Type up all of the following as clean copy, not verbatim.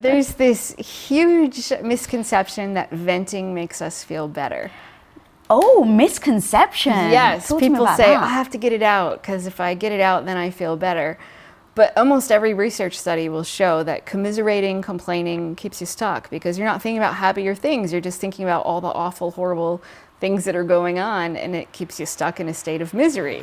There's this huge misconception that venting makes us feel better. Oh, misconception. Yes, Talk to me people about say, that. I have to get it out because if I get it out, then I feel better. But almost every research study will show that commiserating, complaining keeps you stuck because you're not thinking about happier things. You're just thinking about all the awful, horrible things that are going on, and it keeps you stuck in a state of misery.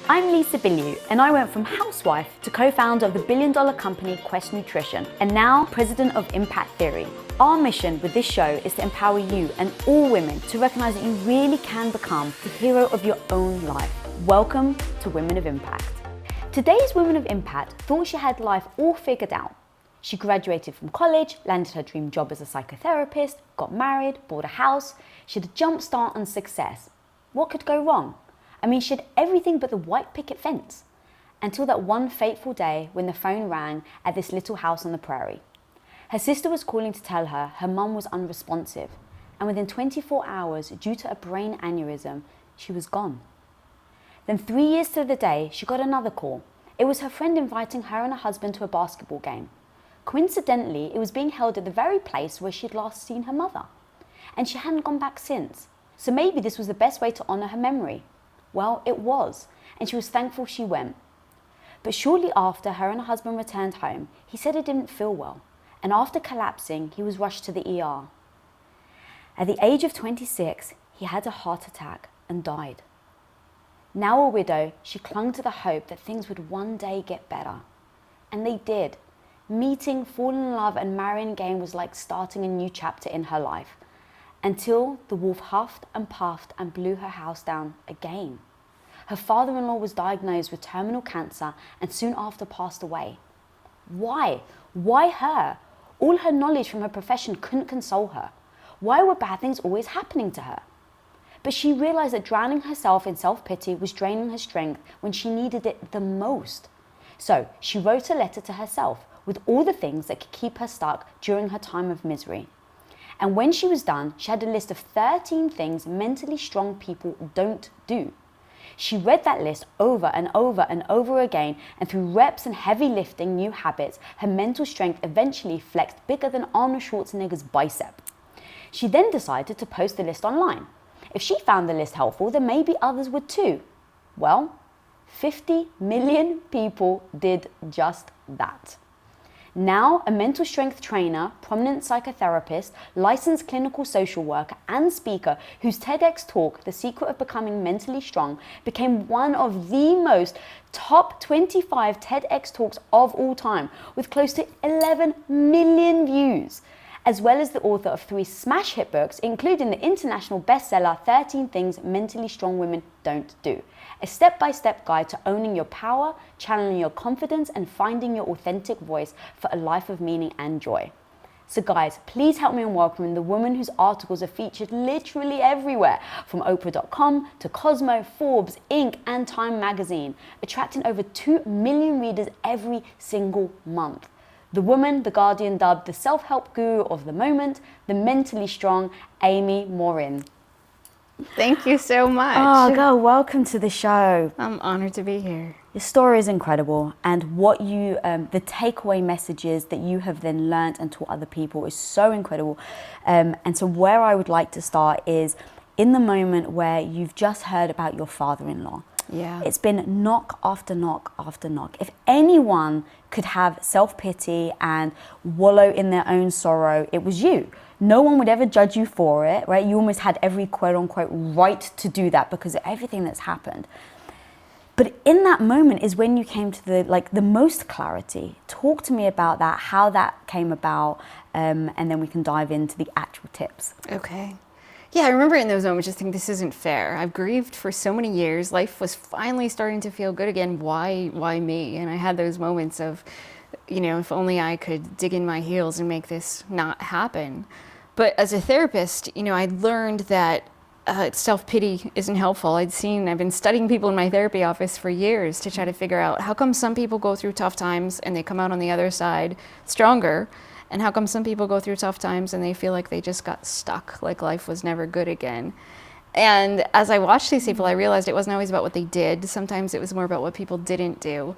I'm Lisa Bilyeu, and I went from housewife to co-founder of the billion-dollar company Quest Nutrition, and now president of Impact Theory. Our mission with this show is to empower you and all women to recognize that you really can become the hero of your own life. Welcome to Women of Impact. Today's Women of Impact thought she had life all figured out. She graduated from college, landed her dream job as a psychotherapist, got married, bought a house. She had a jump start on success. What could go wrong? I mean, she had everything but the white picket fence. Until that one fateful day when the phone rang at this little house on the prairie. Her sister was calling to tell her her mum was unresponsive, and within 24 hours, due to a brain aneurysm, she was gone. Then 3 years to the day, she got another call. It was her friend inviting her and her husband to a basketball game. Coincidentally, it was being held at the very place where she'd last seen her mother. And she hadn't gone back since. So maybe this was the best way to honour her memory. Well, it was, and she was thankful she went. But shortly after her and her husband returned home, he said he didn't feel well, and after collapsing, he was rushed to the ER. At the age of 26, he had a heart attack and died. Now a widow, she clung to the hope that things would one day get better. And they did. Meeting, falling in love, and marrying again was like starting a new chapter in her life. Until the wolf huffed and puffed and blew her house down again. Her father-in-law was diagnosed with terminal cancer and soon after passed away. Why? Why her? All her knowledge from her profession couldn't console her. Why were bad things always happening to her? But she realized that drowning herself in self-pity was draining her strength when she needed it the most. So she wrote a letter to herself with all the things that could keep her stuck during her time of misery. And when she was done, she had a list of 13 things mentally strong people don't do. She read that list over and over and over again, and through reps and heavy lifting new habits, her mental strength eventually flexed bigger than Arnold Schwarzenegger's bicep. She then decided to post the list online. If she found the list helpful, then maybe others would too. Well, 50 million people did just that. Now, a mental strength trainer, prominent psychotherapist, licensed clinical social worker, and speaker whose TEDx talk, The Secret of Becoming Mentally Strong, became one of the most top 25 TEDx talks of all time, with close to 11 million views, as well as the author of 3 smash hit books, including the international bestseller 13 Things Mentally Strong Women Don't Do, a step-by-step guide to owning your power, channeling your confidence, and finding your authentic voice for a life of meaning and joy. So guys, please help me in welcoming the woman whose articles are featured literally everywhere, from Oprah.com to Cosmo, Forbes, Inc., and Time magazine, attracting over 2 million readers every single month. The woman The Guardian dubbed the self-help guru of the moment, the mentally strong Amy Morin. Thank you so much. Oh, girl, welcome to the show. I'm honored to be here. Your story is incredible, and what you, the takeaway messages that you have then learned and taught other people is so incredible. And so where I would like to start is in the moment where you've just heard about your father-in-law. Yeah. It's been knock after knock after knock. If anyone could have self-pity and wallow in their own sorrow, it was you. No one would ever judge you for it, right? You almost had every quote-unquote right to do that because of everything that's happened. But in that moment is when you came to the most clarity. Talk to me about that, how that came about, and then we can dive into the actual tips. Okay. Yeah, I remember in those moments just thinking, this isn't fair. I've grieved for so many years. Life was finally starting to feel good again. Why me? And I had those moments of, if only I could dig in my heels and make this not happen. But as a therapist, I learned that self-pity isn't helpful. I've been studying people in my therapy office for years to try to figure out how come some people go through tough times and they come out on the other side stronger, and how come some people go through tough times and they feel like they just got stuck, like life was never good again. And as I watched these people, I realized it wasn't always about what they did. Sometimes it was more about what people didn't do.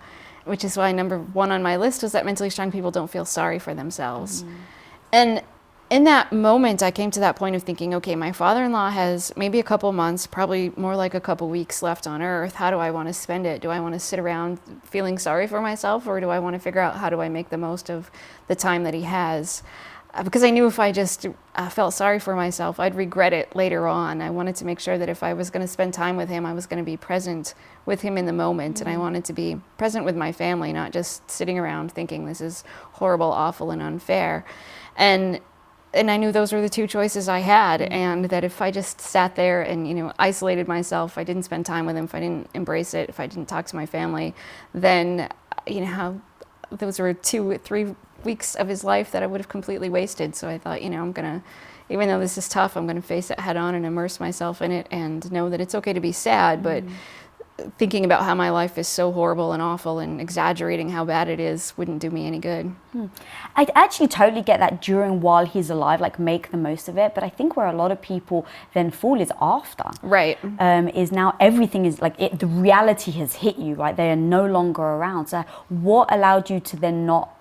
which is why number one on my list was that mentally strong people don't feel sorry for themselves. And in that moment, I came to that point of thinking, okay, my father-in-law has maybe a couple months, probably more like a couple weeks left on earth. How do I want to spend it? Do I want to sit around feeling sorry for myself, or do I want to figure out how do I make the most of the time that he has? Because I knew if I just felt sorry for myself, I'd regret it later on. I wanted to make sure that if I was going to spend time with him, I was going to be present with him in the moment. And I wanted to be present with my family, not just sitting around thinking this is horrible, awful, and unfair. And I knew those were the two choices I had, and that if I just sat there and, isolated myself, I didn't spend time with him, if I didn't embrace it, if I didn't talk to my family, then, those were 2 or 3 weeks of his life that I would have completely wasted. So I thought, I'm going to, even though this is tough, I'm going to face it head on and immerse myself in it and know that it's okay to be sad, but thinking about how my life is so horrible and awful and exaggerating how bad it is wouldn't do me any good. I actually totally get that while he's alive, like make the most of it. But I think where a lot of people then fall is after. Right. Is now everything is like the reality has hit you, right? They are no longer around. So what allowed you to then not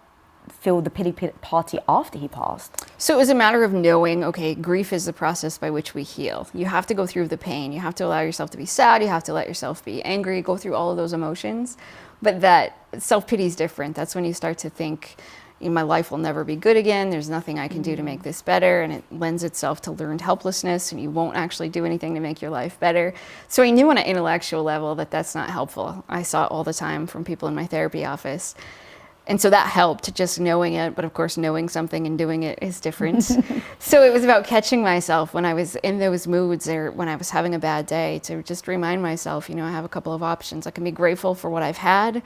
feel the pity party after he passed? So it was a matter of knowing, okay, grief is the process by which we heal. You have to go through the pain. You have to allow yourself to be sad. You have to let yourself be angry, go through all of those emotions. But that self-pity is different. That's when you start to think, my life will never be good again. There's nothing I can do to make this better. And it lends itself to learned helplessness, and you won't actually do anything to make your life better. So I knew on an intellectual level that that's not helpful. I saw it all the time from people in my therapy office. And so that helped, just knowing it. But of course, knowing something and doing it is different. So it was about catching myself when I was in those moods, or when I was having a bad day, to just remind myself, I have a couple of options. I can be grateful for what I've had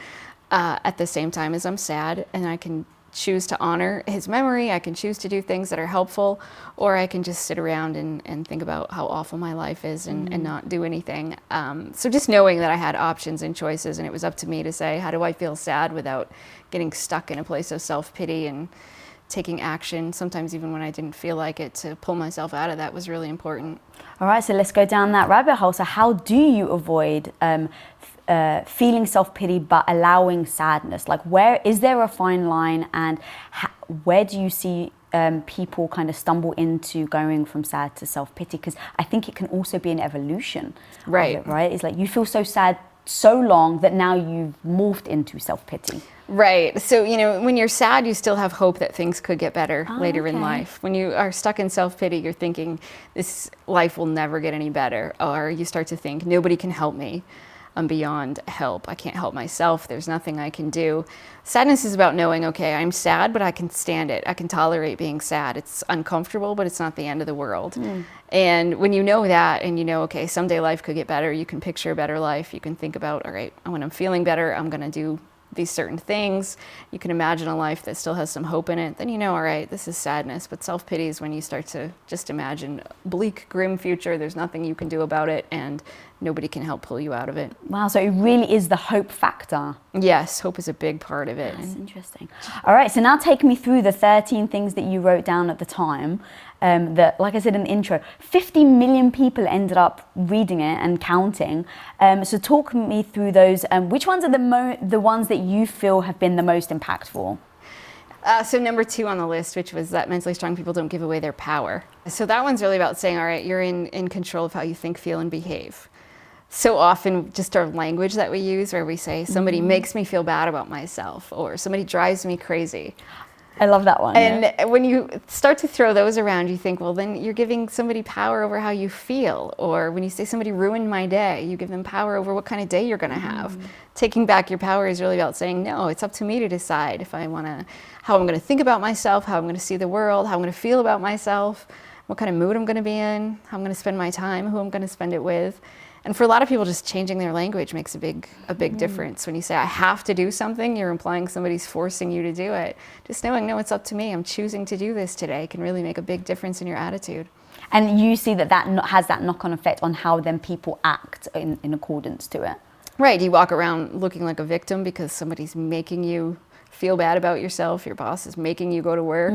at the same time as I'm sad, and I can choose to honor his memory. I can choose to do things that are helpful, or I can just sit around and think about how awful my life is and not do anything. So just knowing that I had options and choices, and it was up to me to say, how do I feel sad without getting stuck in a place of self-pity, and taking action, sometimes even when I didn't feel like it, to pull myself out of that was really important. All right, so let's go down that rabbit hole. So how do you avoid feeling self-pity but allowing sadness? Like, where is there a fine line, and where do you see people kind of stumble into going from sad to self-pity? Because I think it can also be an evolution. Right. Right? It's like you feel so sad so long that now you've morphed into self-pity. Right. So, when you're sad, you still have hope that things could get better later in life. When you are stuck in self-pity, you're thinking this life will never get any better. Or you start to think, nobody can help me. I'm beyond help. I can't help myself. There's nothing I can do. Sadness is about knowing, okay, I'm sad, but I can stand it. I can tolerate being sad. It's uncomfortable, but it's not the end of the world. And when you know that, and okay, someday life could get better, you can picture a better life. You can think about, all right, when I'm feeling better, I'm going to do these certain things. You can imagine a life that still has some hope in it. Then all right, this is sadness. But self-pity is when you start to just imagine a bleak, grim future. There's nothing you can do about it, and nobody can help pull you out of it. Wow, so it really is the hope factor. Yes, hope is a big part of it. That's interesting. All right, so now take me through the 13 things that you wrote down at the time. That, like I said in the intro, 50 million people ended up reading it and counting. So talk me through those. Which ones are the ones that you feel have been the most impactful? So number 2 on the list, which was that mentally strong people don't give away their power. So that one's really about saying, all right, you're in control of how you think, feel, and behave. So often just our language that we use, where we say somebody makes me feel bad about myself, or somebody drives me crazy. I love that one. And when you start to throw those around, you think, well, then you're giving somebody power over how you feel. Or when you say somebody ruined my day, you give them power over what kind of day you're going to have. Taking back your power is really about saying, no, it's up to me to decide if I want to, how I'm going to think about myself, how I'm going to see the world, how I'm going to feel about myself, what kind of mood I'm going to be in, how I'm going to spend my time, who I'm going to spend it with. And for a lot of people, just changing their language makes a big difference. When you say, I have to do something, you're implying somebody's forcing you to do it. Just knowing, no, it's up to me. I'm choosing to do this today can really make a big difference in your attitude. And you see that has that knock-on effect on how then people act in accordance to it. Right. You walk around looking like a victim because somebody's making you feel bad about yourself, your boss is making you go to work?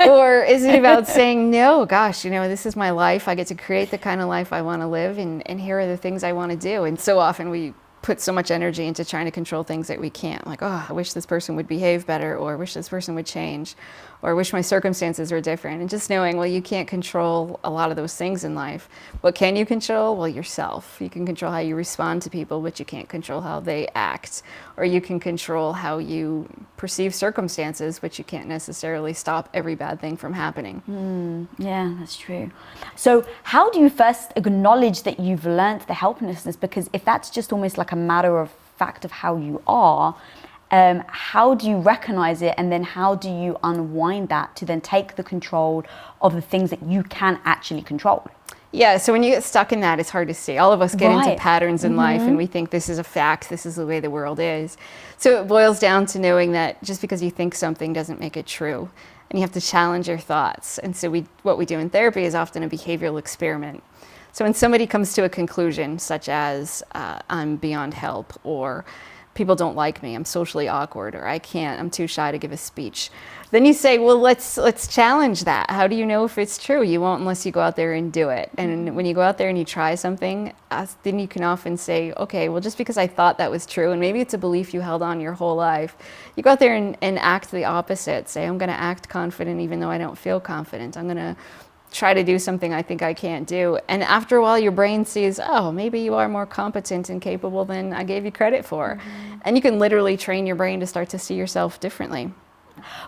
Or is it about saying, no, gosh, this is my life. I get to create the kind of life I want to live, and here are the things I want to do. And so often we put so much energy into trying to control things that we can't. Like, oh, I wish this person would behave better, or I wish this person would change, or I wish my circumstances were different. And just knowing, well, you can't control a lot of those things in life. What can you control? Well, yourself. You can control how you respond to people, but you can't control how they act. Or you can control how you perceive circumstances, but you can't necessarily stop every bad thing from happening. Yeah, that's true. So how do you first acknowledge that you've learned the helplessness? Because if that's just almost like a matter of fact of how you are, how do you recognize it, and then how do you unwind that to then take the control of the things that you can actually control? Yeah, so when you get stuck in that, it's hard to see. All of us get into Right. patterns in life, and we think this is a fact, this is the way the world is. So it boils down to knowing that just because you think something doesn't make it true, and you have to challenge your thoughts. And so what we do in therapy is often a behavioral experiment. So when somebody comes to a conclusion, such as I'm beyond help, or people don't like me, I'm socially awkward, or I'm too shy to give a speech, then you say, well, let's challenge that. How do you know if it's true? You won't unless you go out there and do it. And when you go out there and you try something, then you can often say, okay, well, just because I thought that was true, and maybe it's a belief you held on your whole life, you go out there and act the opposite. Say, I'm going to act confident even though I don't feel confident. I'm going to try to do something I think I can't do. And after a while, your brain sees, oh, maybe you are more competent and capable than I gave you credit for. And you can literally train your brain to start to see yourself differently.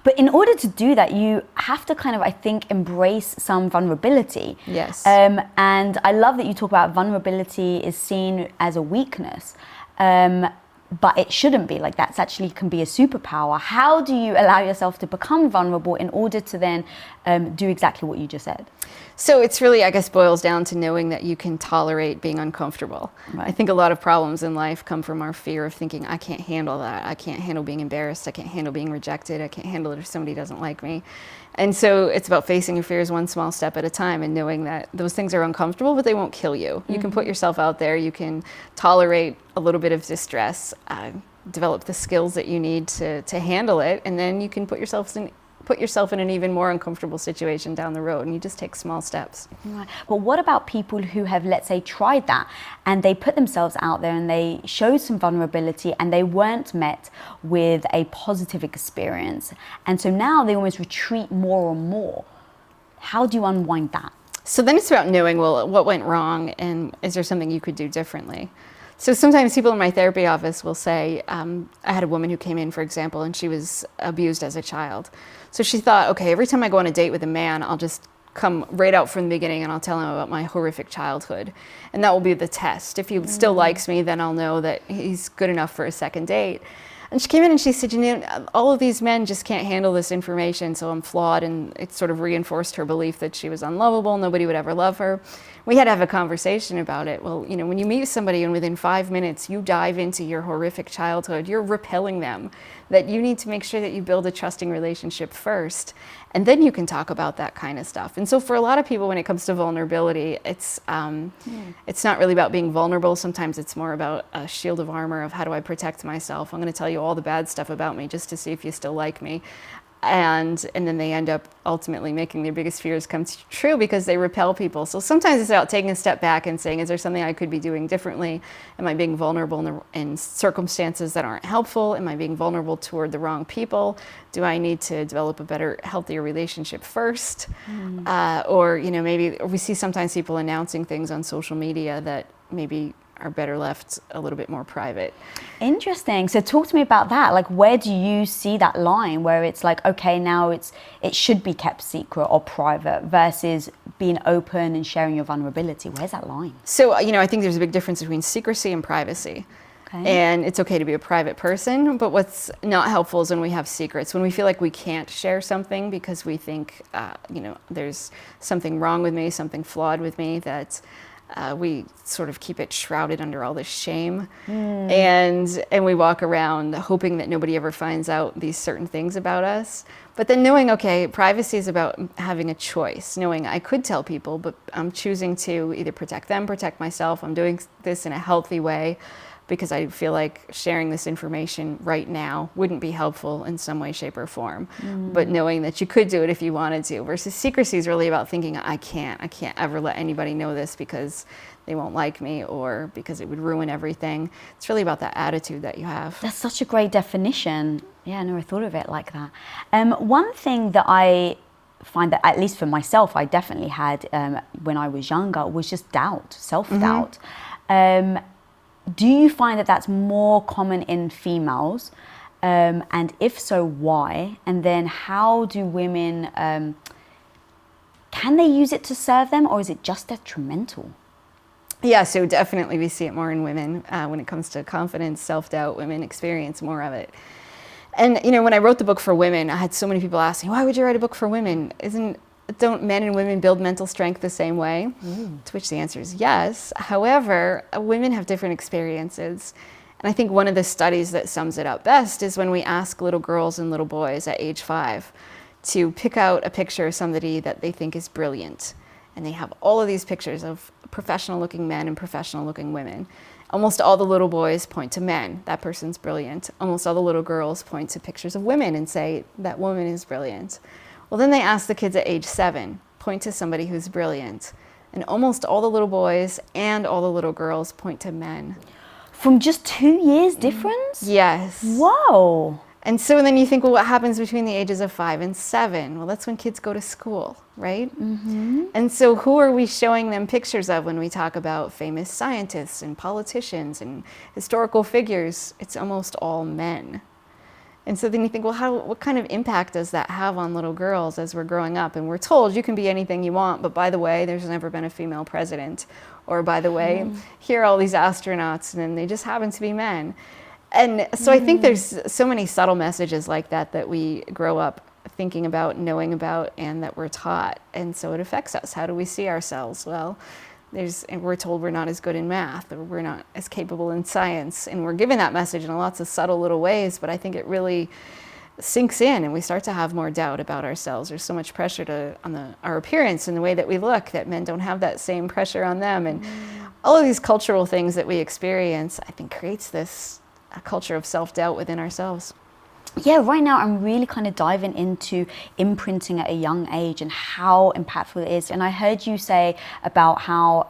But in order to do that, you have to kind of, I think, embrace some vulnerability. Yes. And I love that you talk about vulnerability is seen as a weakness. But it shouldn't be. Like, that's actually can be a superpower. How do you allow yourself to become vulnerable in order to then do exactly what you just said? So it's really, I guess, boils down to knowing that you can tolerate being uncomfortable. Right. I think a lot of problems in life come from our fear of thinking, I can't handle that. I can't handle being embarrassed. I can't handle being rejected. I can't handle it if somebody doesn't like me. And so it's about facing your fears one small step at a time and knowing that those things are uncomfortable, but they won't kill you. You can put yourself out there. You can tolerate a little bit of distress, develop the skills that you need to handle it, and then you can put yourself in an even more uncomfortable situation down the road, and you just take small steps. Right. But what about people who have, let's say, tried that and they put themselves out there and they showed some vulnerability and they weren't met with a positive experience, and so now they almost retreat more and more? How do you unwind that? So then it's about knowing, well, what went wrong, and is there something you could do differently? So sometimes people in my therapy office will say, I had a woman who came in, for example, and she was abused as a child. So she thought, okay, every time I go on a date with a man, I'll just come right out from the beginning and I'll tell him about my horrific childhood. And that will be the test. If he still likes me, then I'll know that he's good enough for a second date. And she came in and she said, you know, all of these men just can't handle this information, so I'm flawed. And it sort of reinforced her belief that she was unlovable, nobody would ever love her. We had to have a conversation about it. Well, you know, when you meet somebody and within 5 minutes you dive into your horrific childhood, you're repelling them. That you need to make sure that you build a trusting relationship first, and then you can talk about that kind of stuff. And so for a lot of people, when it comes to vulnerability, it's not really about being vulnerable. Sometimes it's more about a shield of armor of how do I protect myself. I'm going to tell you all the bad stuff about me just to see if you still like me. And then they end up ultimately making their biggest fears come true because they repel people. So sometimes it's about taking a step back and saying, is there something I could be doing differently? Am I being vulnerable in circumstances that aren't helpful? Am I being vulnerable toward the wrong people? Do I need to develop a better, healthier relationship first? Or, you know, maybe we see sometimes people announcing things on social media that maybe are better left a little bit more private. Interesting. So talk to me about that. Like, where do you see that line where it's like, okay, now it should be kept secret or private versus being open and sharing your vulnerability? Where's that line? So, you know, I think there's a big difference between secrecy and privacy. Okay. And it's okay to be a private person, but what's not helpful is when we have secrets, when we feel like we can't share something because we think, you know, there's something wrong with me, something flawed with me, that we sort of keep it shrouded under all this shame, and we walk around hoping that nobody ever finds out these certain things about us. But then knowing, okay, privacy is about having a choice, knowing I could tell people, but I'm choosing to either protect them, protect myself. I'm doing this in a healthy way. because I feel like sharing this information right now wouldn't be helpful in some way, shape, or form. But knowing that you could do it if you wanted to, versus secrecy is really about thinking, I can't ever let anybody know this because they won't like me or because it would ruin everything. It's really about that attitude that you have. That's such a great definition. Yeah, I never thought of it like that. One thing that I find that, at least for myself, I definitely had when I was younger was just doubt, self-doubt. Do you find that that's more common in females? And if so, why? And then how do women, can they use it to serve them, or is it just detrimental? Yeah, so definitely we see it more in women. When it comes to confidence, self-doubt, women experience more of it. And, you know, when I wrote the book for women, I had so many people asking, why would you write a book for women? Don't men and women build mental strength the same way? To which the answer is yes. However, women have different experiences. And I think one of the studies that sums it up best is when we ask little girls and little boys at age 5 to pick out a picture of somebody that they think is brilliant. And they have all of these pictures of professional-looking men and professional-looking women. Almost all the little boys point to men, that person's brilliant. Almost all the little girls point to pictures of women and say, that woman is brilliant. Well, then they ask the kids at age 7, point to somebody who's brilliant. And almost all the little boys and all the little girls point to men. From just 2 years difference? Yes. Whoa. And so then you think, well, what happens between the ages of 5 and 7? Well, that's when kids go to school, right? And so who are we showing them pictures of when we talk about famous scientists and politicians and historical figures? It's almost all men. And so then you think, well, what kind of impact does that have on little girls as we're growing up? And we're told you can be anything you want, but by the way, there's never been a female president. Or by the way, here are all these astronauts, and then they just happen to be men. And so I think there's so many subtle messages like that we grow up thinking about, knowing about, and that we're taught. And so it affects us. How do we see ourselves? Well, we're told we're not as good in math, or we're not as capable in science. And we're given that message in lots of subtle little ways, but I think it really sinks in and we start to have more doubt about ourselves. There's so much pressure on our appearance and the way that we look, that men don't have that same pressure on them. And all of these cultural things that we experience, I think, creates this a culture of self-doubt within ourselves. Yeah, right now I'm really kind of diving into imprinting at a young age and how impactful it is. And I heard you say about how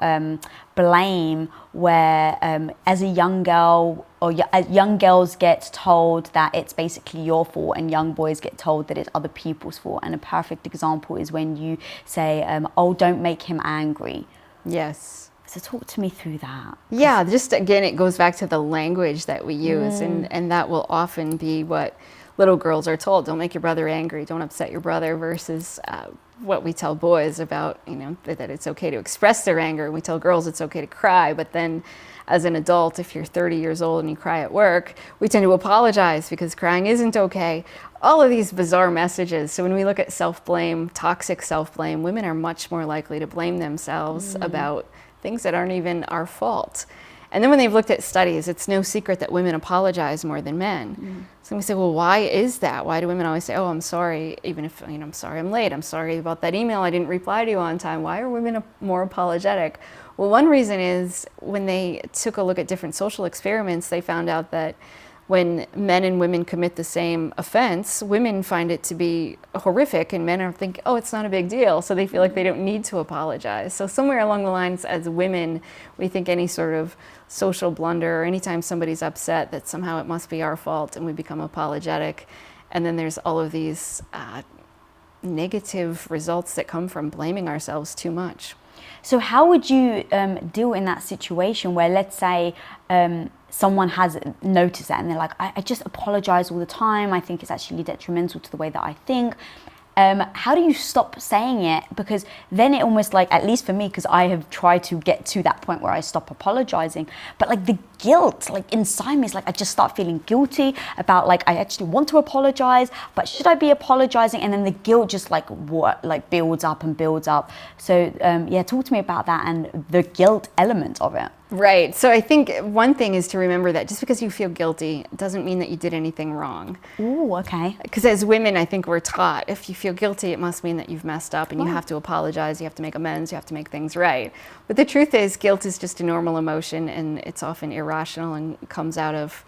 blame, where as a young girl, or young girls get told that it's basically your fault, and young boys get told that it's other people's fault. And a perfect example is when you say, oh, don't make him angry. Yes. So talk to me through that. Yeah, just again, it goes back to the language that we use, and that will often be what little girls are told. Don't make your brother angry, don't upset your brother, versus what we tell boys about, you know, that it's okay to express their anger. We tell girls it's okay to cry, but then as an adult, if you're 30 years old and you cry at work, we tend to apologize because crying isn't okay. All of these bizarre messages. So when we look at self-blame, toxic self-blame, women are much more likely to blame themselves about things that aren't even our fault. And then when they've looked at studies, it's no secret that women apologize more than men. So we say, well, why is that? Why do women always say, oh, I'm sorry, even if, you know, I'm sorry I'm late, I'm sorry about that email, I didn't reply to you on time. Why are women more apologetic? Well, one reason is when they took a look at different social experiments, they found out that when men and women commit the same offense, women find it to be horrific, and men are thinking, oh, it's not a big deal, so they feel like they don't need to apologize. So somewhere along the lines, as women, we think any sort of social blunder, or anytime somebody's upset, that somehow it must be our fault, and we become apologetic. And then there's all of these negative results that come from blaming ourselves too much. So how would you deal in that situation where, let's say, someone has noticed that and they're like, I just apologize all the time, I think it's actually detrimental to the way that I think. How do you stop saying it? Because then it almost, like, at least for me, because I have tried to get to that point where I stop apologizing, but like the guilt, like inside me is like, I just start feeling guilty about, like, I actually want to apologize, but should I be apologizing? And then the guilt just builds up and builds up. So yeah, talk to me about that and the guilt element of it. Right. So I think one thing is to remember that just because you feel guilty doesn't mean that you did anything wrong. Ooh, okay. Because as women, I think we're taught if you feel guilty, it must mean that you've messed up and you have to apologize, you have to make amends, you have to make things right. But the truth is, guilt is just a normal emotion, and it's often irrational and comes out of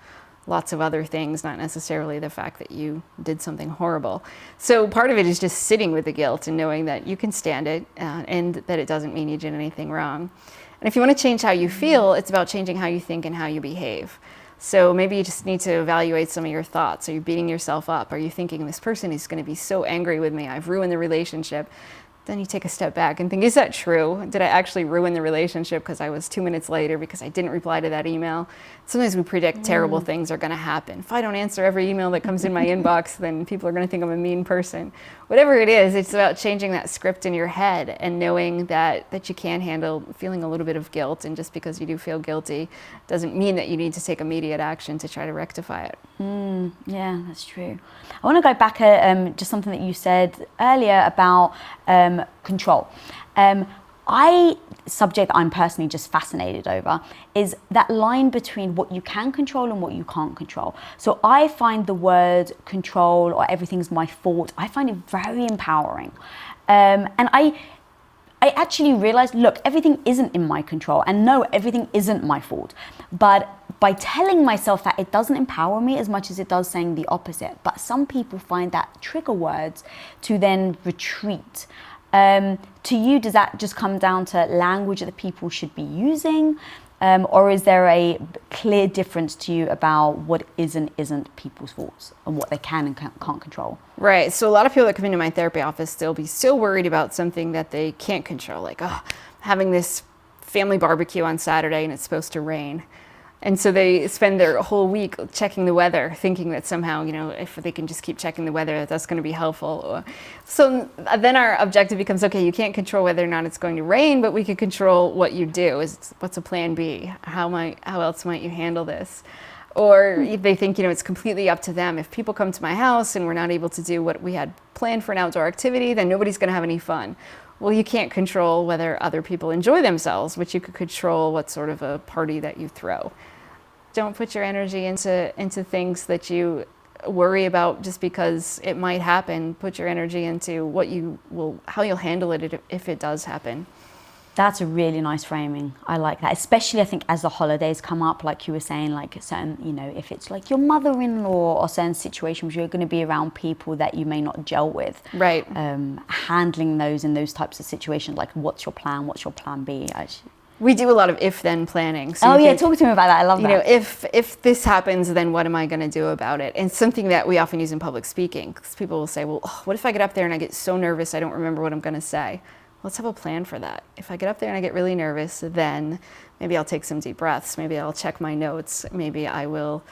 lots of other things, not necessarily the fact that you did something horrible. So part of it is just sitting with the guilt and knowing that you can stand it and that it doesn't mean you did anything wrong. And if you want to change how you feel, it's about changing how you think and how you behave. So maybe you just need to evaluate some of your thoughts. Are you beating yourself up? Are you thinking this person is going to be so angry with me, I've ruined the relationship? Then you take a step back and think, is that true? Did I actually ruin the relationship because I was 2 minutes later because I didn't reply to that email? Sometimes we predict terrible things are going to happen. If I don't answer every email that comes in my inbox, then people are going to think I'm a mean person. Whatever it is, it's about changing that script in your head and knowing that you can handle feeling a little bit of guilt. And just because you do feel guilty doesn't mean that you need to take immediate action to try to rectify it. Yeah, that's true. I want to go back at just something that you said earlier about control. Subject I'm personally just fascinated over is that line between what you can control and what you can't control. So I find the word control or everything's my fault, I find it very empowering. And I actually realized, look, everything isn't in my control, and no, everything isn't my fault. But by telling myself that, it doesn't empower me as much as it does saying the opposite. But some people find that trigger words to then retreat. To you, does that just come down to language that people should be using? Or is there a clear difference to you about what is and isn't people's faults and what they can and can't control? Right. So a lot of people that come into my therapy office, they'll be so worried about something that they can't control. Like, oh, having this family barbecue on Saturday and it's supposed to rain. And so they spend their whole week checking the weather, thinking that somehow, if they can just keep checking the weather, that's going to be helpful. So then our objective becomes, okay, you can't control whether or not it's going to rain, but we can control what you do. What's a plan B? How else might you handle this? Or they think, it's completely up to them. If people come to my house and we're not able to do what we had planned for an outdoor activity, then nobody's going to have any fun. Well, you can't control whether other people enjoy themselves, but you could control what sort of a party that you throw. Don't put your energy into things that you worry about just because it might happen. Put your energy into how you'll handle it if it does happen. That's a really nice framing. I like that, especially I think as the holidays come up, like you were saying, like certain, if it's like your mother-in-law or certain situations you're going to be around people that you may not gel with. Right. Handling those in those types of situations, like what's your plan? What's your plan B? We do a lot of if-then planning. So talk to me about that. I love that. If this happens, then what am I going to do about it? And something that we often use in public speaking, because people will say, well, what if I get up there and I get so nervous I don't remember what I'm going to say? Let's have a plan for that. If I get up there and I get really nervous, then maybe I'll take some deep breaths. Maybe I'll check my notes. Maybe I will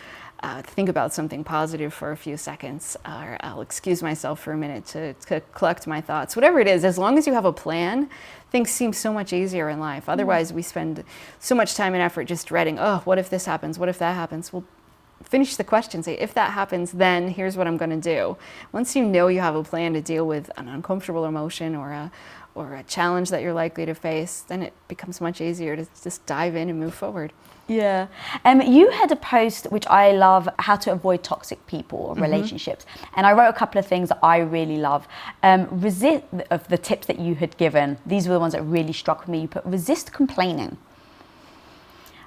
think about something positive for a few seconds, or I'll excuse myself for a minute to collect my thoughts. Whatever it is, as long as you have a plan, things seem so much easier in life. Otherwise, we spend so much time and effort just dreading, oh, what if this happens? What if that happens? Well, finish the question. Say, if that happens, then here's what I'm going to do. Once you know you have a plan to deal with an uncomfortable emotion or a challenge that you're likely to face, then it becomes much easier to just dive in and move forward. Yeah. You had a post, which I love, how to avoid toxic people or relationships. And I wrote a couple of things that I really love. Resist, of the tips that you had given, these were the ones that really struck me. You put resist complaining.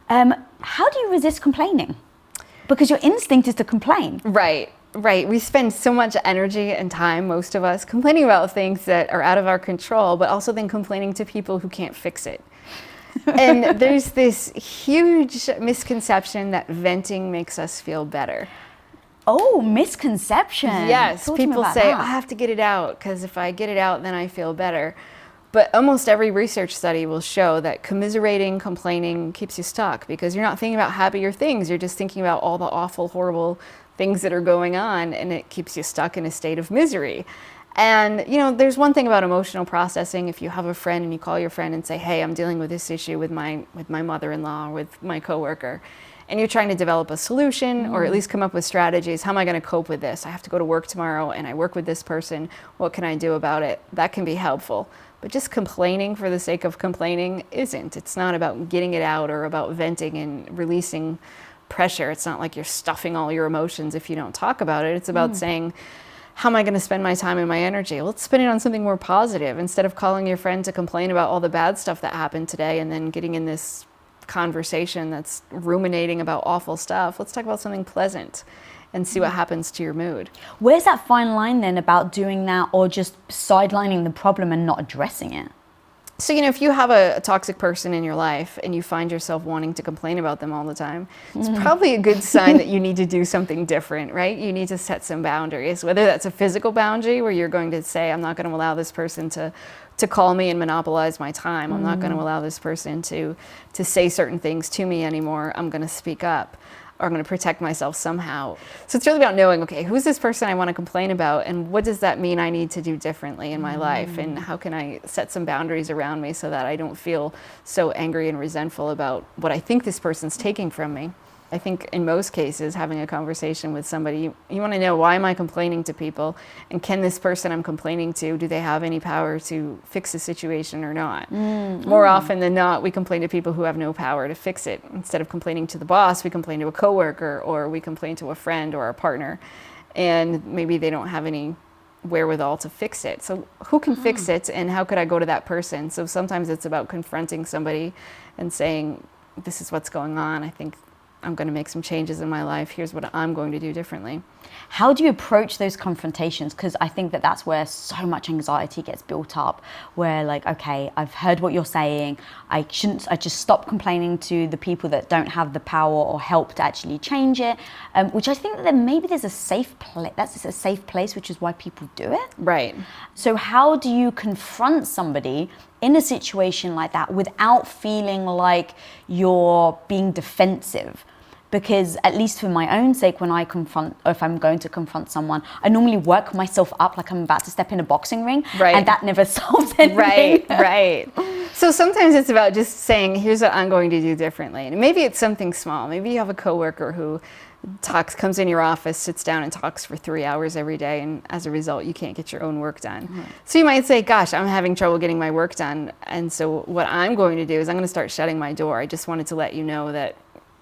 How do you resist complaining? Because your instinct is to complain. Right. We spend so much energy and time, most of us, complaining about things that are out of our control, but also then complaining to people who can't fix it. And there's this huge misconception that venting makes us feel better. Oh, misconception. Yes, people say, I have to get it out because if I get it out, then I feel better. But almost every research study will show that commiserating, complaining keeps you stuck because you're not thinking about happier things. You're just thinking about all the awful, horrible things that are going on, and it keeps you stuck in a state of misery. And, there's one thing about emotional processing. If you have a friend and you call your friend and say, hey, I'm dealing with this issue with my mother-in-law or with my coworker, and you're trying to develop a solution or at least come up with strategies. How am I going to cope with this? I have to go to work tomorrow and I work with this person. What can I do about it? That can be helpful. But just complaining for the sake of complaining isn't. It's not about getting it out or about venting and releasing pressure. It's not like you're stuffing all your emotions if you don't talk about it. It's about saying, how am I going to spend my time and my energy? Let's spend it on something more positive. Instead of calling your friend to complain about all the bad stuff that happened today and then getting in this conversation that's ruminating about awful stuff, let's talk about something pleasant and see what happens to your mood. Where's that fine line then about doing that or just sidelining the problem and not addressing it? So, if you have a toxic person in your life and you find yourself wanting to complain about them all the time, it's probably a good sign that you need to do something different, right? You need to set some boundaries, whether that's a physical boundary where you're going to say, I'm not going to allow this person to call me and monopolize my time. I'm not going to allow this person to say certain things to me anymore. I'm going to speak up. Or I'm going to protect myself somehow. So it's really about knowing, okay, who's this person I want to complain about and what does that mean I need to do differently in my life, and how can I set some boundaries around me so that I don't feel so angry and resentful about what I think this person's taking from me. I think in most cases, having a conversation with somebody, you want to know, why am I complaining to people? And can this person I'm complaining to, do they have any power to fix the situation or not? More often than not, we complain to people who have no power to fix it. Instead of complaining to the boss, we complain to a coworker or we complain to a friend or a partner. And maybe they don't have any wherewithal to fix it. So who can fix it and how could I go to that person? So sometimes it's about confronting somebody and saying, this is what's going on. I think I'm going to make some changes in my life. Here's what I'm going to do differently. How do you approach those confrontations? Because I think that that's where so much anxiety gets built up, where like, okay, I've heard what you're saying. I just stop complaining to the people that don't have the power or help to actually change it, which I think that maybe there's a safe place. That's a safe place, which is why people do it. Right. So how do you confront somebody in a situation like that without feeling like you're being defensive? Because at least for my own sake, when I confront, or if I'm going to confront someone, I normally work myself up like I'm about to step in a boxing ring, right. And that never solves anything. Right. So sometimes it's about just saying, here's what I'm going to do differently. And maybe it's something small. Maybe you have a coworker who comes in your office, sits down and talks for 3 hours every day, and as a result, you can't get your own work done. Mm-hmm. So you might say, gosh, I'm having trouble getting my work done. And so what I'm going to do is I'm going to start shutting my door. I just wanted to let you know that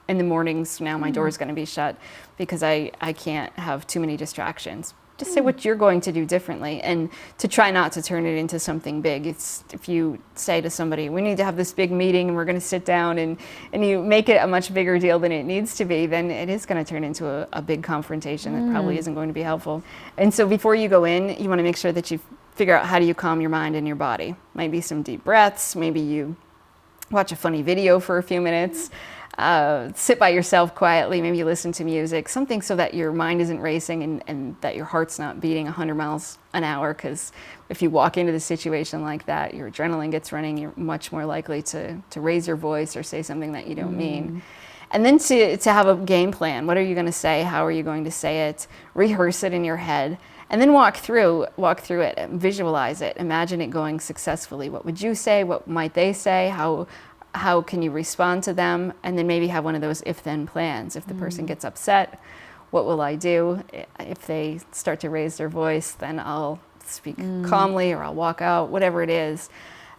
in the mornings now my door is going to be shut because I can't have too many distractions. Just say what you're going to do differently and to try not to turn it into something big. It's if you say to somebody, we need to have this big meeting and we're going to sit down and you make it a much bigger deal than it needs to be, then it is going to turn into a big confrontation that probably isn't going to be helpful. And so before you go in, you want to make sure that you figure out how do you calm your mind and your body. Maybe some deep breaths, maybe you watch a funny video for a few minutes. Sit by yourself quietly, maybe you listen to music, something so that your mind isn't racing and that your heart's not beating 100 miles an hour, because if you walk into the situation like that, your adrenaline gets running, you're much more likely to raise your voice or say something that you don't mean. And then to have a game plan. What are you going to say? How are you going to say it? Rehearse it in your head. And then walk through it, visualize it, imagine it going successfully. What would you say? What might they say? How can you respond to them? And then maybe have one of those if-then plans. If the person gets upset, what will I do? If they start to raise their voice, then I'll speak calmly or I'll walk out, whatever it is.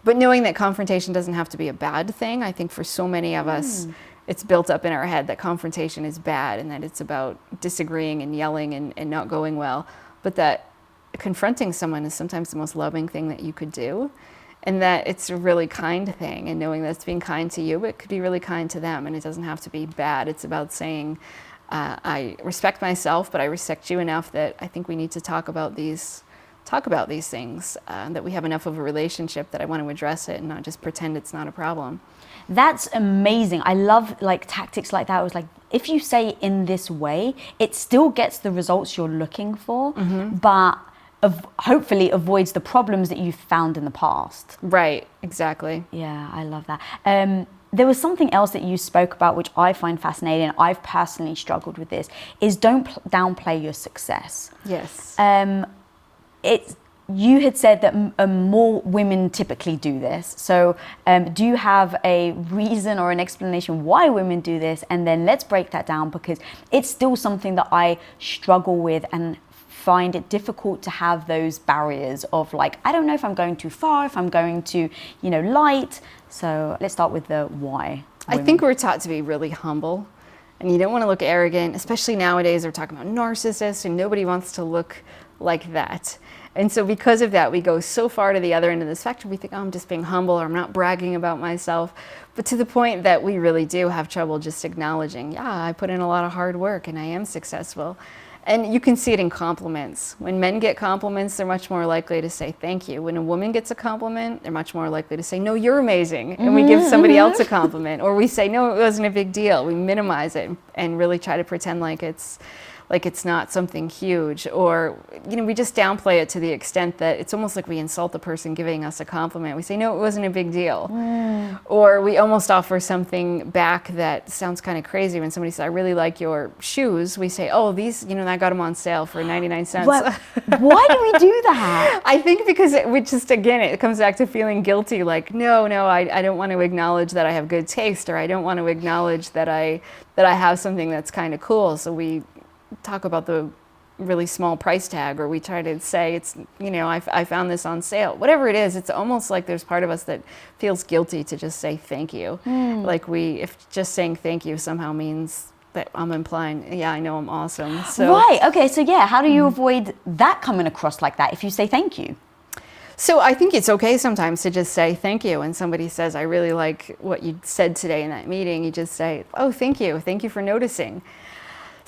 But knowing that confrontation doesn't have to be a bad thing. I think for so many of us, it's built up in our head that confrontation is bad and that it's about disagreeing and yelling and not going well. But that confronting someone is sometimes the most loving thing that you could do. And that it's a really kind thing, and knowing that it's being kind to you, but it could be really kind to them, and it doesn't have to be bad. It's about saying, I respect myself, but I respect you enough that I think we need to talk about these things, that we have enough of a relationship that I want to address it and not just pretend it's not a problem. That's amazing. I love like tactics like that. It was like, if you say in this way, it still gets the results you're looking for, but hopefully avoids the problems that you've found in the past. Right, exactly. Yeah, I love that. There was something else that you spoke about, which I find fascinating. I've personally struggled with this, is don't downplay your success. Yes. you had said that more women typically do this. So do you have a reason or an explanation why women do this? And then let's break that down, because it's still something that I struggle with and find it difficult to have those barriers of like, I don't know if I'm going too far, if I'm going too, light. So let's start with the why. I think we're taught to be really humble, and you don't want to look arrogant, especially nowadays. We're talking about narcissists, and nobody wants to look like that. And so because of that, we go so far to the other end of the spectrum. We think, oh, I'm just being humble, or I'm not bragging about myself. But to the point that we really do have trouble just acknowledging, yeah, I put in a lot of hard work and I am successful. And you can see it in compliments. When men get compliments, they're much more likely to say thank you. When a woman gets a compliment, they're much more likely to say, no, you're amazing. And we give somebody else a compliment. Or we say, no, it wasn't a big deal. We minimize it and really try to pretend like it's not something huge. Or, we just downplay it to the extent that it's almost like we insult the person giving us a compliment. We say, no, it wasn't a big deal. Or we almost offer something back that sounds kind of crazy. When somebody says, I really like your shoes, we say, oh, these, I got them on sale for 99 cents. Why do we do that? I think because it comes back to feeling guilty. Like, no, I don't want to acknowledge that I have good taste, or I don't want to acknowledge that I have something that's kind of cool. So we talk about the really small price tag, or we try to say it's, I found this on sale. Whatever it is, it's almost like there's part of us that feels guilty to just say thank you. Like if just saying thank you somehow means that I'm implying, yeah, I know I'm awesome. So, right, okay, so yeah, how do you avoid that coming across like that if you say thank you? So I think it's okay sometimes to just say thank you. When somebody says, I really like what you said today in that meeting, you just say, oh, thank you for noticing.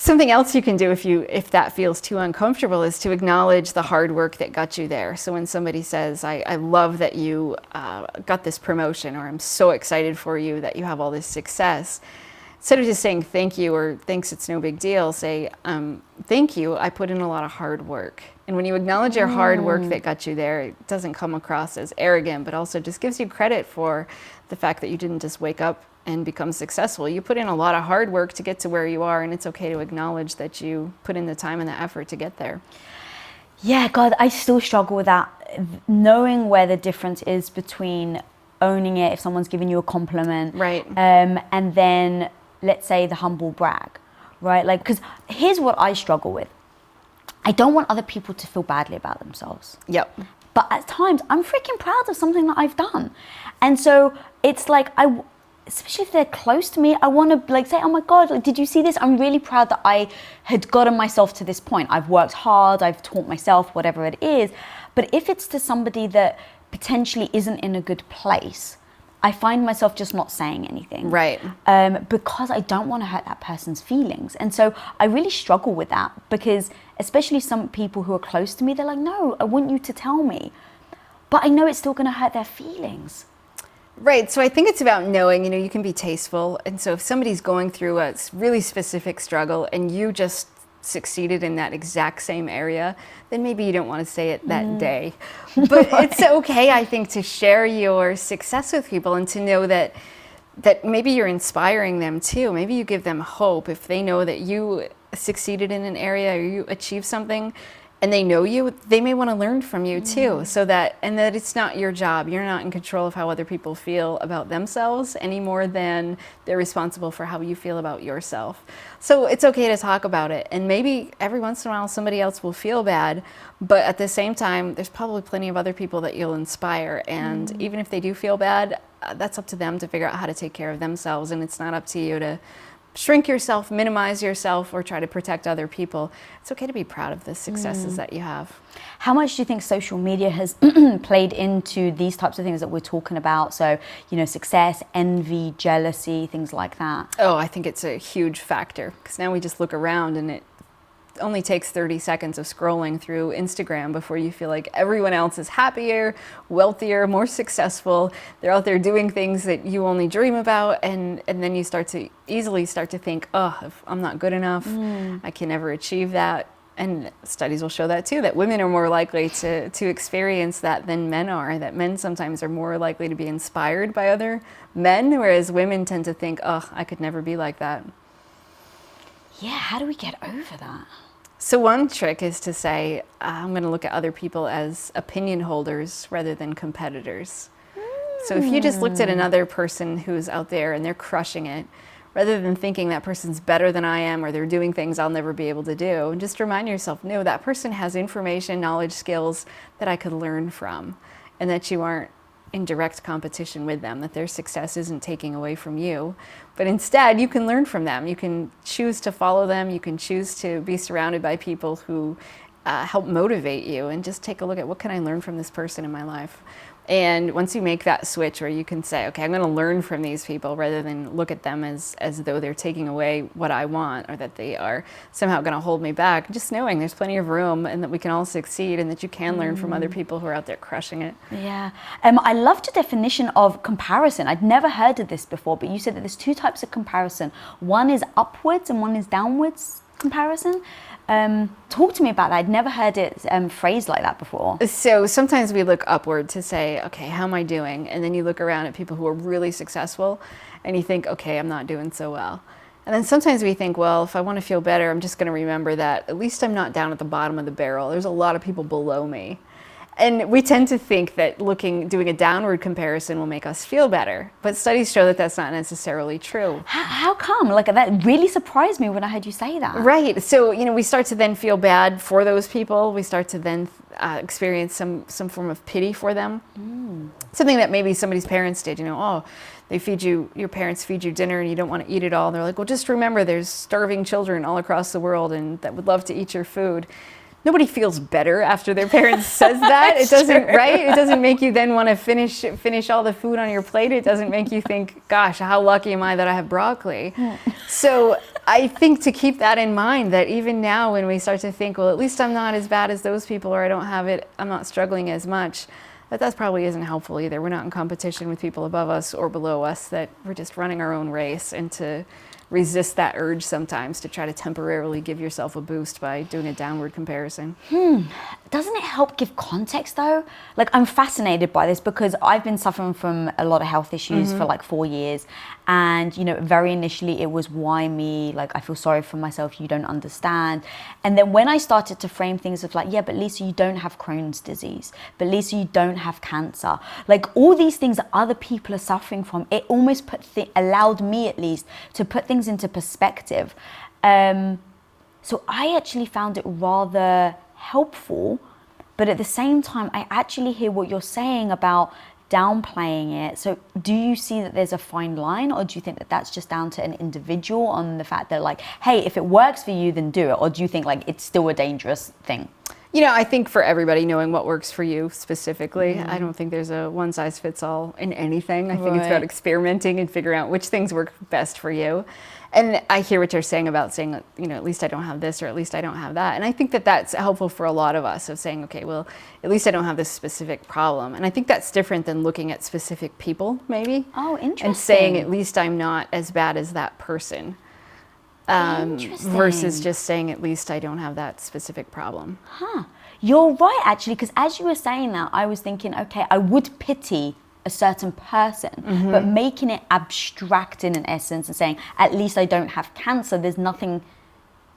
Something else you can do if that feels too uncomfortable is to acknowledge the hard work that got you there. So when somebody says, I love that you got this promotion, or I'm so excited for you that you have all this success, instead of just saying thank you or thanks, it's no big deal, say, thank you, I put in a lot of hard work. And when you acknowledge your hard work that got you there, it doesn't come across as arrogant, but also just gives you credit for the fact that you didn't just wake up and become successful. You put in a lot of hard work to get to where you are, and it's okay to acknowledge that you put in the time and the effort to get there. Yeah, God, I still struggle with that. Knowing where the difference is between owning it if someone's giving you a compliment, right, and then let's say the humble brag, right? Like, because here's what I struggle with. I don't want other people to feel badly about themselves. Yep. But at times, I'm freaking proud of something that I've done. And so it's like, especially if they're close to me, I want to say, oh my God, did you see this? I'm really proud that I had gotten myself to this point. I've worked hard, I've taught myself, whatever it is. But if it's to somebody that potentially isn't in a good place, I find myself just not saying anything. Right. Because I don't want to hurt that person's feelings. And so I really struggle with that, because especially some people who are close to me, they're like, no, I want you to tell me. But I know it's still going to hurt their feelings. Right. So I think it's about knowing, you can be tasteful. And so if somebody's going through a really specific struggle and you just succeeded in that exact same area, then maybe you don't want to say it that day. But it's okay, I think, to share your success with people and to know that maybe you're inspiring them too. Maybe you give them hope if they know that you succeeded in an area or you achieved something. And they know you, they may want to learn from you too, that it's not your job. You're not in control of how other people feel about themselves any more than they're responsible for how you feel about yourself. So it's okay to talk about it. And maybe every once in a while somebody else will feel bad, but at the same time, there's probably plenty of other people that you'll inspire. And even if they do feel bad, that's up to them to figure out how to take care of themselves. And it's not up to you to shrink yourself, minimize yourself, or try to protect other people. It's okay to be proud of the successes that you have. How much do you think social media has played into these types of things that we're talking about? So, success, envy, jealousy, things like that. Oh, I think it's a huge factor, because now we just look around and it only takes 30 seconds of scrolling through Instagram before you feel like everyone else is happier, wealthier, more successful. They're out there doing things that you only dream about, and then you easily start to think, oh, if I'm not good enough, I can never achieve that. And studies will show that too, that women are more likely to experience that than men are, that men sometimes are more likely to be inspired by other men, whereas women tend to think, oh, I could never be like that. Yeah, how do we get over that? So one trick is to say, I'm going to look at other people as opinion holders rather than competitors. So if you just looked at another person who's out there and they're crushing it, rather than thinking that person's better than I am or they're doing things I'll never be able to do, and just remind yourself, no, that person has information, knowledge, skills that I could learn from, and that you aren't in direct competition with them, that their success isn't taking away from you, but instead you can learn from them. You can choose to follow them. You can choose to be surrounded by people who help motivate you, and just take a look at what can I learn from this person in my life. And once you make that switch where you can say, okay, I'm going to learn from these people rather than look at them as though they're taking away what I want or that they are somehow going to hold me back, just knowing there's plenty of room and that we can all succeed and that you can learn from other people who are out there crushing it. Yeah. I loved the definition of comparison. I'd never heard of this before, but you said that there's two types of comparison. One is upwards and one is downwards comparison. Talk to me about that. I'd never heard it phrased like that before. So sometimes we look upward to say, okay, how am I doing? And then you look around at people who are really successful and you think, okay, I'm not doing so well. And then sometimes we think, well, if I want to feel better, I'm just going to remember that at least I'm not down at the bottom of the barrel. There's a lot of people below me. And we tend to think that doing a downward comparison will make us feel better. But studies show that that's not necessarily true. How come? Like, that really surprised me when I heard you say that. Right. So, we start to then feel bad for those people. We start to then experience some form of pity for them. Something that maybe somebody's parents did, your parents feed you dinner and you don't want to eat it all. They're like, well, just remember there's starving children all across the world and that would love to eat your food. Nobody feels better after their parents says that. It doesn't, right? It doesn't make you then want to finish all the food on your plate. It doesn't make you think, gosh, how lucky am I that I have broccoli? So I think to keep that in mind, that even now when we start to think, well, at least I'm not as bad as those people, or I don't have it, I'm not struggling as much, that probably isn't helpful either. We're not in competition with people above us or below us, that we're just running our own race, and to resist that urge sometimes to try to temporarily give yourself a boost by doing a downward comparison. Doesn't it help give context though? Like, I'm fascinated by this because I've been suffering from a lot of health issues for like 4 years. And, very initially it was, why me? Like, I feel sorry for myself, you don't understand. And then when I started to frame things of like, yeah, but Lisa, you don't have Crohn's disease. But Lisa, you don't have cancer. Like, all these things that other people are suffering from, it almost allowed me at least to put things into perspective. So I actually found it rather helpful, but at the same time, I actually hear what you're saying about downplaying it. So do you see that there's a fine line, or do you think that that's just down to an individual on the fact that like, hey, if it works for you, then do it? Or do you think like it's still a dangerous thing? I think for everybody, knowing what works for you specifically, I don't think there's a one size fits all in anything. I think it's about experimenting and figuring out which things work best for you. And I hear what you're saying about saying, at least I don't have this, or at least I don't have that. And I think that that's helpful for a lot of us, of saying, okay, well, at least I don't have this specific problem. And I think that's different than looking at specific people, maybe. Oh, interesting. And saying, at least I'm not as bad as that person. Versus just saying, at least I don't have that specific problem. You're right, actually, because as you were saying that, I was thinking, okay, I would pity a certain person, but making it abstract in an essence and saying, at least I don't have cancer, there's nothing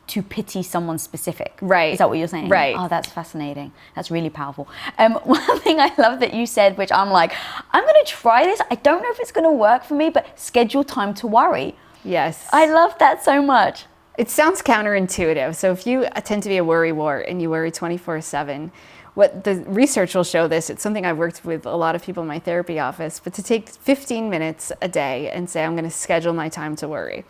to pity someone specific. Right. Is that what you're saying? Right. Oh, that's fascinating. That's really powerful. One thing I love that you said, which I'm like, I'm going to try this. I don't know if it's going to work for me, but schedule time to worry. Yes. I love that so much. It sounds counterintuitive. So if you tend to be a worrywart and you worry 24/7, what the research will show this, it's something I've worked with a lot of people in my therapy office, but to take 15 minutes a day and say, I'm going to schedule my time to worry.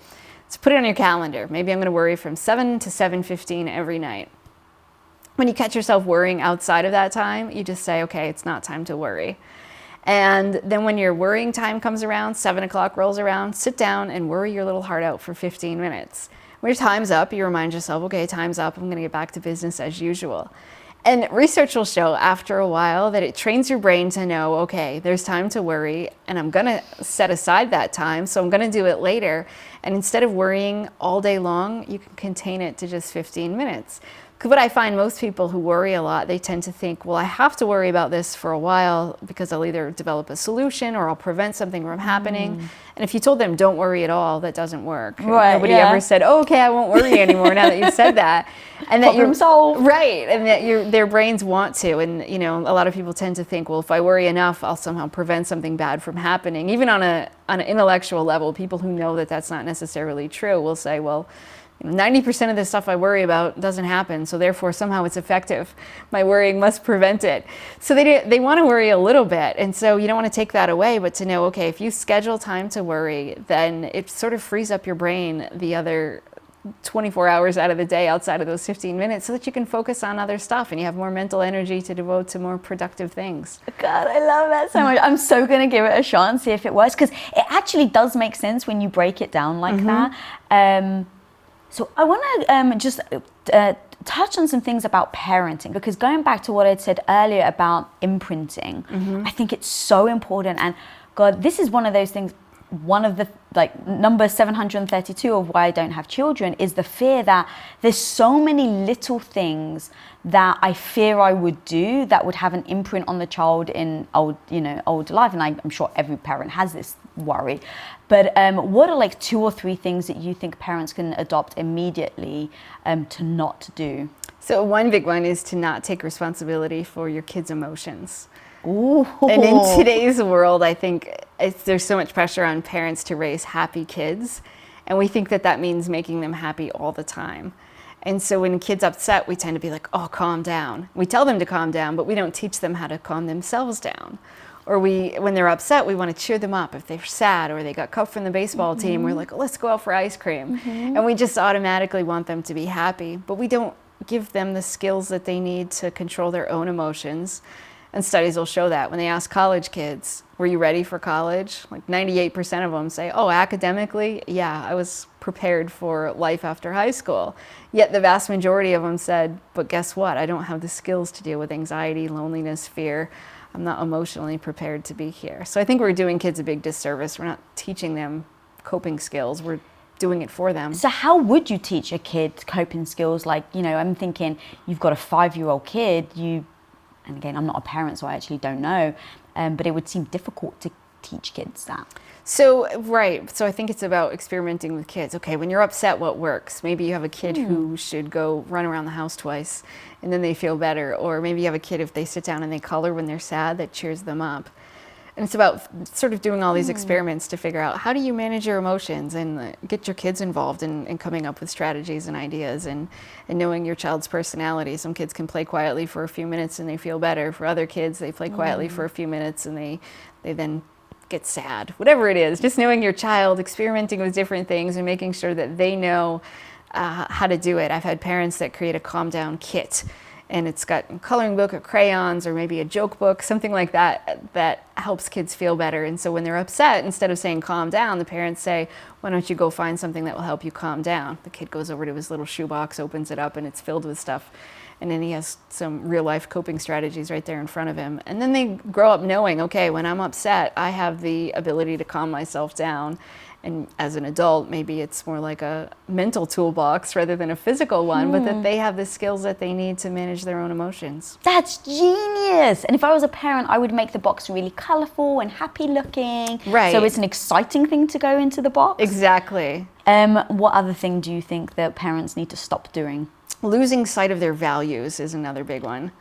So put it on your calendar. Maybe I'm going to worry from 7 to 7:15 every night. When you catch yourself worrying outside of that time, you just say, okay, it's not time to worry. And then when your worrying time comes around, 7 o'clock rolls around, sit down and worry your little heart out for 15 minutes. When your time's up, you remind yourself, okay, time's up, I'm going to get back to business as usual. And research will show after a while that it trains your brain to know, okay, there's time to worry, and I'm going to set aside that time, so I'm going to do it later. And instead of worrying all day long, you can contain it to just 15 minutes. what I find, most people who worry a lot, they tend to think, well, I have to worry about this for a while because I'll either develop a solution or I'll prevent something from happening. And if you told them don't worry at all, that doesn't work. Right, Nobody ever said, oh, okay, I won't worry anymore now that you said that. And that Problem solved. Right, and that their brains want to. And you know, a lot of people tend to think, well, if I worry enough, I'll somehow prevent something bad from happening. Even on an intellectual level, people who know that that's not necessarily true will say, well, 90% of the stuff I worry about doesn't happen, so therefore somehow it's effective. My worrying must prevent it. So they want to worry a little bit, and so you don't want to take that away, but to know, okay, if you schedule time to worry, then it sort of frees up your brain the other 24 hours out of the day outside of those 15 minutes so that you can focus on other stuff and you have more mental energy to devote to more productive things. God, I love that so much. I'm so going to give it a shot and see if it works, because it actually does make sense when you break it down like that. So I want to just touch on some things about parenting, because going back to what I'd said earlier about imprinting, I think it's so important. And God, this is one of those things, one of the, like, number 732 of why I don't have children is the fear that there's so many little things that I fear I would do that would have an imprint on the child in older life. And I'm sure every parent has this worry. But what are like 2 or 3 things that you think parents can adopt immediately to not do? So one big one is to not take responsibility for your kids' emotions. Ooh. And in today's world, I think there's so much pressure on parents to raise happy kids. And we think that means making them happy all the time. And so when kids upset, we tend to be like, oh, calm down. We tell them to calm down, but we don't teach them how to calm themselves down. Or when they're upset, we want to cheer them up. If they're sad or they got cut from the baseball team, we're like, oh, let's go out for ice cream. And we just automatically want them to be happy. But we don't give them the skills that they need to control their own emotions. And studies will show that when they ask college kids, were you ready for college? Like 98% of them say, oh, academically, yeah, I was prepared for life after high school. Yet the vast majority of them said, but guess what? I don't have the skills to deal with anxiety, loneliness, fear. I'm not emotionally prepared to be here. So I think we're doing kids a big disservice. We're not teaching them coping skills. We're doing it for them. So how would you teach a kid coping skills? Like, I'm thinking you've got a 5-year-old kid, and again, I'm not a parent, so I actually don't know, but it would seem difficult to teach kids that. So I think it's about experimenting with kids. Okay, when you're upset, what works? Maybe you have a kid who should go run around the house twice and then they feel better. Or maybe you have a kid, if they sit down and they color when they're sad, that cheers them up. And it's about sort of doing all these experiments to figure out, how do you manage your emotions and get your kids involved in coming up with strategies and ideas and knowing your child's personality. Some kids can play quietly for a few minutes and they feel better. For other kids, they play quietly for a few minutes and they then get sad. Whatever it is, just knowing your child, experimenting with different things and making sure that they know how to do it. I've had parents that create a calm down kit, and it's got a coloring book or crayons or maybe a joke book, something like that helps kids feel better. And so when they're upset, instead of saying calm down, the parents say, why don't you go find something that will help you calm down? The kid goes over to his little shoebox, opens it up, and it's filled with stuff. And then he has some real life coping strategies right there in front of him. And then they grow up knowing, okay, when I'm upset, I have the ability to calm myself down. And as an adult, maybe it's more like a mental toolbox rather than a physical one, but that they have the skills that they need to manage their own emotions. That's genius. And if I was a parent, I would make the box really colorful and happy looking. Right. So it's an exciting thing to go into the box. Exactly. What other thing do you think that parents need to stop doing? Losing sight of their values is another big one.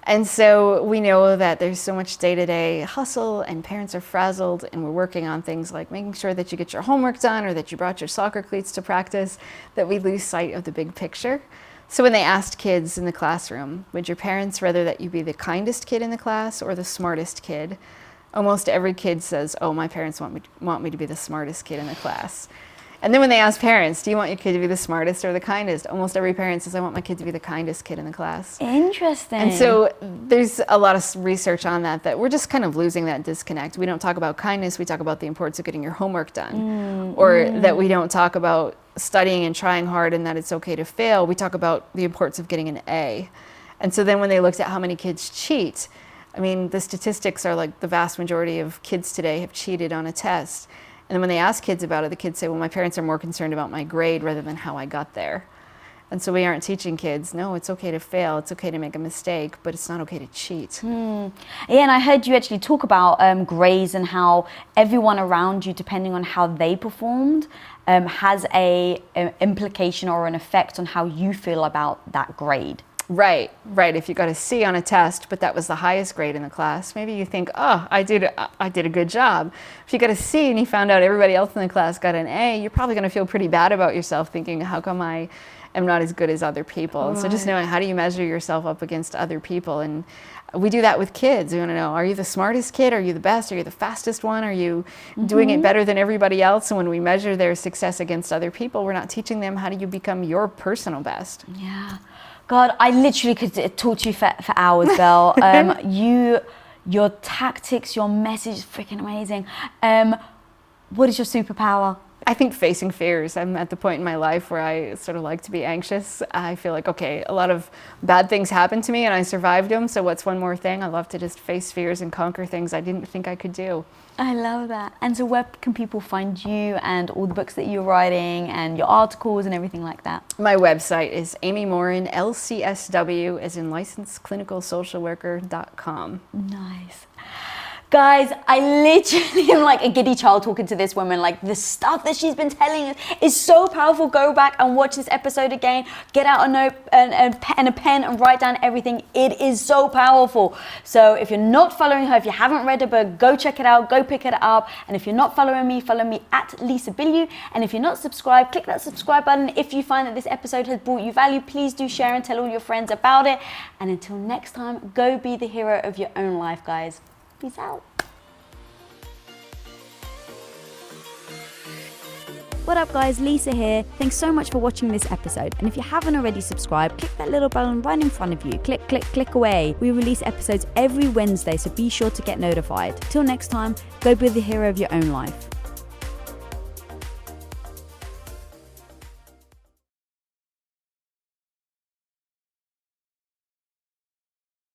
And so we know that there's so much day-to-day hustle and parents are frazzled, and we're working on things like making sure that you get your homework done or that you brought your soccer cleats to practice, that we lose sight of the big picture. So when they asked kids in the classroom, would your parents rather that you be the kindest kid in the class or the smartest kid? Almost every kid says, oh, my parents want me to be the smartest kid in the class. And then when they ask parents, do you want your kid to be the smartest or the kindest? Almost every parent says, I want my kid to be the kindest kid in the class. Interesting. And so there's a lot of research on that we're just kind of losing that disconnect. We don't talk about kindness, we talk about the importance of getting your homework done. Or that we don't talk about studying and trying hard and that it's okay to fail. We talk about the importance of getting an A. And so then when they looked at how many kids cheat, I mean, the statistics are like the vast majority of kids today have cheated on a test. And then when they ask kids about it, the kids say, well, my parents are more concerned about my grade rather than how I got there. And so we aren't teaching kids, no, it's okay to fail, it's okay to make a mistake, but it's not okay to cheat. Yeah, and I heard you actually talk about grades and how everyone around you, depending on how they performed, has an implication or an effect on how you feel about that grade. Right. If you got a C on a test, but that was the highest grade in the class, maybe you think, oh, I did a good job. If you got a C and you found out everybody else in the class got an A, you're probably going to feel pretty bad about yourself, thinking, how come I am not as good as other people? Right. So just knowing, how do you measure yourself up against other people? And we do that with kids. We want to know, are you the smartest kid? Are you the best? Are you the fastest one? Are you doing it better than everybody else? And when we measure their success against other people, we're not teaching them, how do you become your personal best? Yeah. God, I literally could talk to you for hours, Belle. Your tactics, your message is freaking amazing. What is your superpower? I think facing fears. I'm at the point in my life where I sort of like to be anxious. I feel like, okay, a lot of bad things happened to me and I survived them, so what's one more thing? I love to just face fears and conquer things I didn't think I could do. I love that. And so where can people find you and all the books that you're writing and your articles and everything like that? My website is Amy Morin, LCSW, as in licensed clinical social worker.com. Nice. Guys, I literally am like a giddy child talking to this woman. Like, the stuff that she's been telling us is so powerful. Go back and watch this episode again. Get out a note and a pen and write down everything. It is so powerful. So if you're not following her, if you haven't read her book, go check it out, go pick it up. And if you're not following me, follow me at Lisa Bilyeu. And if you're not subscribed, click that subscribe button. If you find that this episode has brought you value, please do share and tell all your friends about it. And until next time, go be the hero of your own life, guys. Peace out. What up guys, Lisa here. Thanks so much for watching this episode. And if you haven't already subscribed, click that little button right in front of you. Click, click, click away. We release episodes every Wednesday, so be sure to get notified. Till next time, go be the hero of your own life.